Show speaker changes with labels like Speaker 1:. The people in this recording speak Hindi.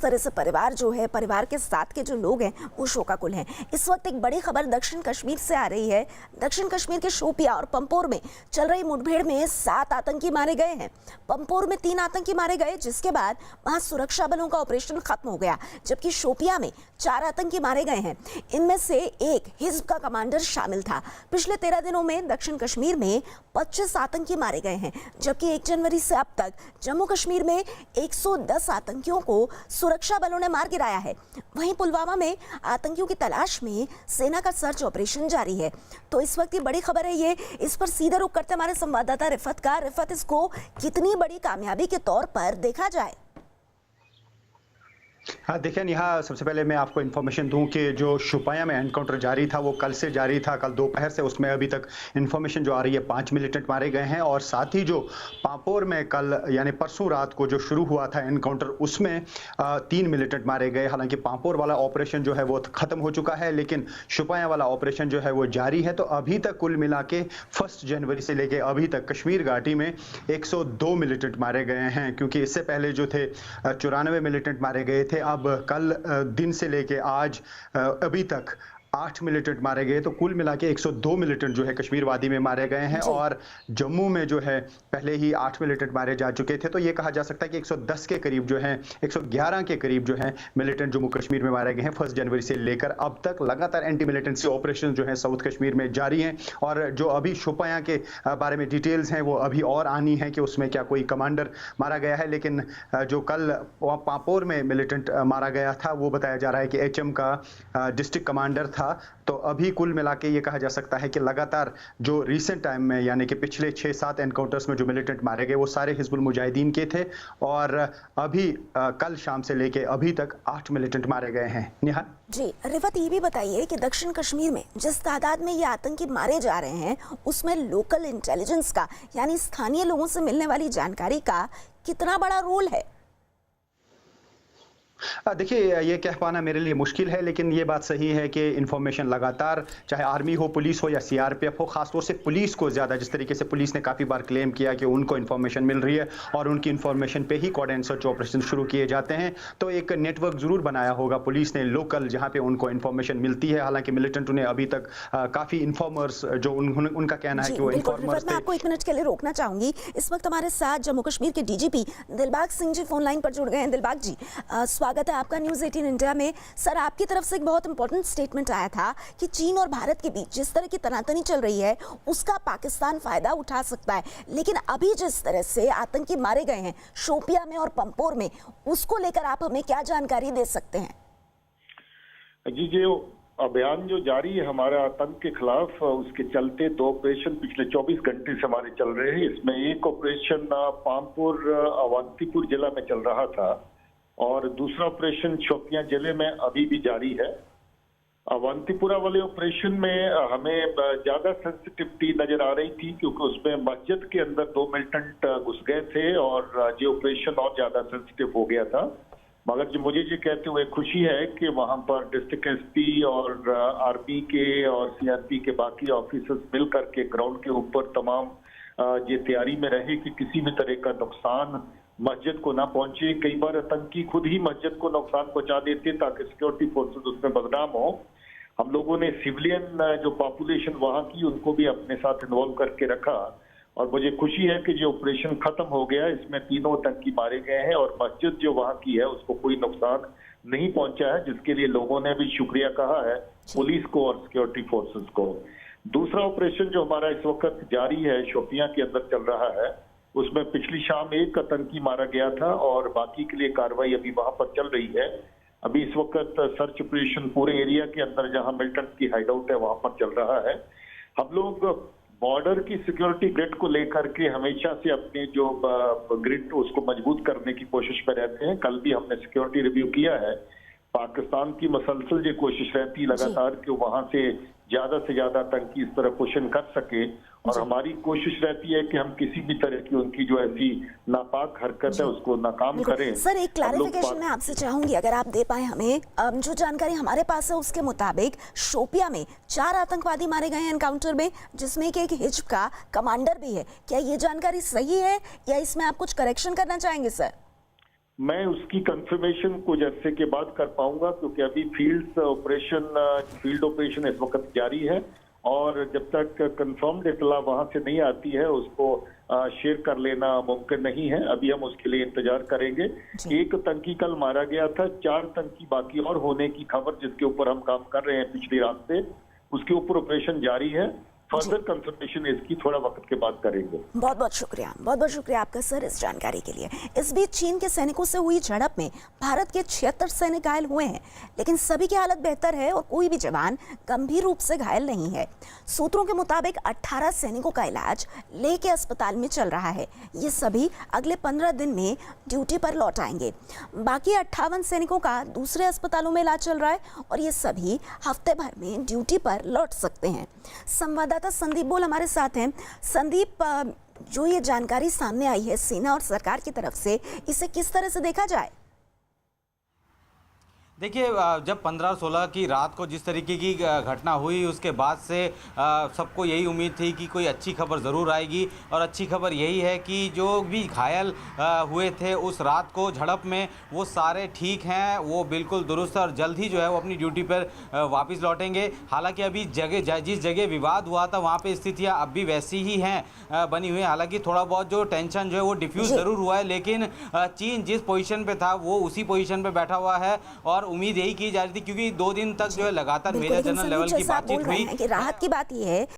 Speaker 1: तरह से परिवार जो है, परिवार के साथ के जो लोग हैं वो शोकाकुल हैं। इस वक्त एक बड़ी खबर दक्षिण कश्मीर से आ रही है। दक्षिण कश्मीर के शोपिया और पंपोर में चल रही मुठभेड़ में 7 आतंकी मारे गए हैं। पंपोर में 3 आतंकी मारे गए, जिसके बाद वहां सुरक्षा बलों का ऑपरेशन खत्म हो गया, जबकि शोपिया में 4 आतंकी मारे गए हैं। इनमें से एक हिज्ब का कमांडर शामिल था। पिछले 13 दिनों में दक्षिण कश्मीर में 25 आतंकी मारे गए हैं, जबकि 1 जनवरी से अब तक जम्मू कश्मीर में 110 आतंकियों को सुरक्षा बलों ने मार गिराया है। वहीं पुलवामा में आतंकियों की तलाश में सेना का सर्च ऑपरेशन जारी है। तो इस वक्त की बड़ी खबर है ये, इस पर सीधा रुख करते हमारे संवाददाता रिफत का। रिफत, इसको कितनी बड़ी कामयाबी के तौर पर देखा जाए?
Speaker 2: हाँ, देखिए नेहा, सबसे पहले मैं आपको इन्फॉर्मेशन दूं कि जो शोपियां में एनकाउंटर जारी था वो कल से जारी था, कल दोपहर से। उसमें अभी तक इन्फॉर्मेशन जो आ रही है 5 मिलिटेंट मारे गए हैं, और साथ ही जो पापोर में कल यानी परसों रात को जो शुरू हुआ था एनकाउंटर, उसमें 3 मिलिटेंट मारे गए। हालांकि पापोर वाला ऑपरेशन जो है वो खत्म हो चुका है, लेकिन शोपियां वाला ऑपरेशन जो है वो जारी है। तो अभी तक कुल मिला के 1 जनवरी से लेके अभी तक कश्मीर घाटी में 102 मिलिटेंट मारे गए हैं, क्योंकि इससे पहले जो थे 94 मिलिटेंट मारे गए थे। अब कल दिन से लेके आज अभी तक 8 मिलिटेंट मारे गए, तो कुल मिला के 102 मिलिटेंट जो है कश्मीर वादी में मारे गए हैं। और जम्मू में जो है पहले ही 8 मिलिटेंट मारे जा चुके थे। तो ये कहा जा सकता है कि 110 के करीब जो है, 111 के करीब जो है मिलिटेंट जम्मू कश्मीर में मारे गए हैं 1 जनवरी से लेकर अब तक। लगातार एंटी मिलिटेंसी ऑपरेशन जो है साउथ कश्मीर में जारी हैं। और जो अभी शोपियां के बारे में डिटेल्स हैं वो अभी और आनी है कि उसमें क्या कोई कमांडर मारा गया है। लेकिन जो कल पापोर में मिलिटेंट मारा गया था वो बताया जा रहा है कि HM का डिस्ट्रिक्ट कमांडर था। तो अभी कुल मिला के ये कहा जा सकता है कि लगातार जो रिसेंट टाइम में यानी कि पिछले 6-7 एनकाउंटर्स में जो मिलिटेंट मारे गए वो सारे हिजबुल मुजाहिदीन के थे। और अभी कल शाम से लेके अभी तक 8 मिलिटेंट मारे गए हैं। नेहा
Speaker 1: जी, रिफत, ये भी बताइए कि दक्षिण कश्मीर में जिस तादाद में ये आतंकी मारे जा रहे हैं उसमें लोकल इंटेलिजेंस का यानी स्थानीय लोगों से मिलने वाली जानकारी का कितना बड़ा रोल है?
Speaker 2: देखिए, ये कह पाना मेरे लिए मुश्किल है, लेकिन ये बात सही है कि इन्फॉर्मेशन लगातार, चाहे आर्मी हो, पुलिस हो या CRPF हो, खासतौर से पुलिस को ज़्यादा, जिस तरीके से पुलिस ने काफ़ी बार क्लेम किया कि उनको इन्फॉर्मेशन मिल रही है और उनकी इन्फॉर्मेशन पे ही कॉर्ड एंड सर्च ऑपरेशन शुरू किए जाते हैं। तो एक नेटवर्क ज़रूर बनाया होगा पुलिस ने लोकल, जहाँ पे उनको इन्फॉर्मेशन मिलती है। हालांकि मिलिटेंट ने अभी तक काफ़ी इन्फॉर्मर्स जो उनका कहना है कि वो इन्फॉर्मर्स थे।
Speaker 1: मैं आपको 1 मिनट के लिए रोकना चाहूंगी। इस वक्त हमारे साथ जम्मू कश्मीर के DGP Dilbag Singh ji phone line पर जुड़ गए हैं। दिलबाग जी, स्वागत है आपका न्यूज़ 18 इंडिया में। सर, आपकी तरफ से एक बहुत इंपॉर्टेंट स्टेटमेंट आया था कि चीन और भारत के बीच जिस तरह की तनातनी चल रही है उसका पाकिस्तान फायदा उठा सकता है, लेकिन अभी जिस तरह से आतंकी मारे गए हैं शोपिया में और पंपोर में, उसको लेकर आप हमें क्या जानकारी दे सकते हैं?
Speaker 3: जी, जो अभियान जो जारी है हमारा आतंक के खिलाफ, उसके चलते 2 ऑपरेशन पिछले 24 घंटे से हमारे चल रहे हैं। इसमें एक ऑपरेशन पामपुर अवंतीपुर जिला में चल रहा था और दूसरा ऑपरेशन शोपियां जिले में अभी भी जारी है। अवंतीपुरा वाले ऑपरेशन में हमें ज्यादा सेंसिटिविटी नजर आ रही थी, क्योंकि उसमें मस्जिद के अंदर 2 मिलिटेंट घुस गए थे और ये ऑपरेशन और ज्यादा सेंसिटिव हो गया था। मगर जो मुझे ये कहते हुए खुशी है कि वहां पर डिस्ट्रिक्ट SP और आर्मी के और CRP के बाकी ऑफिसर्स मिल करके ग्राउंड के ऊपर तमाम ये तैयारी में रहे कि किसी भी तरह का नुकसान मस्जिद को ना पहुंचे। कई बार आतंकी खुद ही मस्जिद को नुकसान पहुंचा देते ताकि सिक्योरिटी फोर्सेस उसमें बदनाम हो। हम लोगों ने सिविलियन जो पॉपुलेशन वहां की उनको भी अपने साथ इन्वॉल्व करके रखा और मुझे खुशी है कि जो ऑपरेशन खत्म हो गया, इसमें 3 आतंकी मारे गए हैं और मस्जिद जो वहां की है उसको कोई नुकसान नहीं पहुंचा है, जिसके लिए लोगों ने भी शुक्रिया कहा है पुलिस को और सिक्योरिटी फोर्सेस को। दूसरा ऑपरेशन जो हमारा इस वक्त जारी है शोपियां के अंदर चल रहा है, उसमें पिछली शाम 1 आतंकी मारा गया था और बाकी के लिए कार्रवाई अभी वहां पर चल रही है। अभी इस वक्त सर्च ऑपरेशन पूरे एरिया के अंदर जहां मिलिटेंट की हाइडआउट है वहां पर चल रहा है। हम लोग बॉर्डर की सिक्योरिटी ग्रिड को लेकर के हमेशा से अपने जो ग्रिड उसको मजबूत करने की कोशिश में रहते हैं। कल भी हमने सिक्योरिटी रिव्यू किया है। पाकिस्तान की मसलसल ये कोशिश रहती लगातार कि वहां से ज्यादा आतंकी इस तरह क्वेश्चन कर सके, और हमारी कोशिश रहती है कि हम किसी भी तरह की उनकी जो ऐसी नापाक हरकत है उसको नाकाम करें।
Speaker 1: सर, एक क्लैरिफिकेशन मैं आपसे चाहूंगी, अगर आप दे पाए हमें। जो जानकारी हमारे पास है उसके मुताबिक शोपिया में 4 आतंकवादी मारे गए हैं एनकाउंटर में, जिसमें कि एक हिज्ब का कमांडर भी है। क्या ये जानकारी सही है या इसमें आप कुछ करेक्शन करना चाहेंगे सर?
Speaker 3: मैं उसकी कंफर्मेशन कुछ अरसे के बाद कर पाऊंगा, क्योंकि अभी फील्ड ऑपरेशन इस वक्त जारी है और जब तक कंफर्म्ड इतला वहां से नहीं आती है उसको शेयर कर लेना मुमकिन नहीं है। अभी हम उसके लिए इंतजार करेंगे। एक तंकी कल मारा गया था, 4 तंकी बाकी और होने की खबर जिसके ऊपर हम काम कर रहे हैं पिछली रात से, उसके ऊपर ऑपरेशन जारी है। फर्दर कंसल्टेशन इसकी थोड़ा वक्त के बाद करेंगे।
Speaker 1: बहुत बहुत शुक्रिया आपका सर इस जानकारी के लिए। इस बीच चीन के सैनिकों से हुई झड़प में भारत के 76 सैनिक घायल हुए हैं, लेकिन सभी की हालत बेहतर है और कोई भी जवान गंभीर रूप से घायल नहीं है। सूत्रों के मुताबिक 18 सैनिकों का इलाज लेह के अस्पताल में चल रहा है। ये सभी अगले 15 दिन में ड्यूटी पर लौट आएंगे। बाकी 58 सैनिकों का दूसरे अस्पतालों में इलाज चल रहा है और ये सभी हफ्ते भर में ड्यूटी पर लौट सकते हैं। संवाददाता संदीप बोल हमारे साथ हैं। संदीप, जो ये जानकारी सामने आई है सेना और सरकार की तरफ से, इसे किस तरह से देखा जाए?
Speaker 4: देखिए, जब 15-16 की रात को जिस तरीके की घटना हुई उसके बाद से सबको यही उम्मीद थी कि कोई अच्छी खबर ज़रूर आएगी। और अच्छी खबर यही है कि जो भी घायल हुए थे उस रात को झड़प में, वो सारे ठीक हैं, वो बिल्कुल दुरुस्त और जल्द ही जो है वो अपनी ड्यूटी पर वापस लौटेंगे। हालांकि अभी जिस जगह विवाद हुआ था वहाँ पर स्थितियाँ अब भी वैसी ही हैं बनी हुई। हालांकि थोड़ा बहुत जो टेंशन जो है वो डिफ्यूज़ ज़रूर हुआ है, लेकिन चीन जिस पोजीशन पे था वो उसी पोजीशन पे बैठा हुआ है और उम्मीद यही की जा रही थी, क्योंकि 2 दिन तक जो है लगातार मेजर जनरल लेवल की बातचीत हुई।
Speaker 1: राहत की बात यह है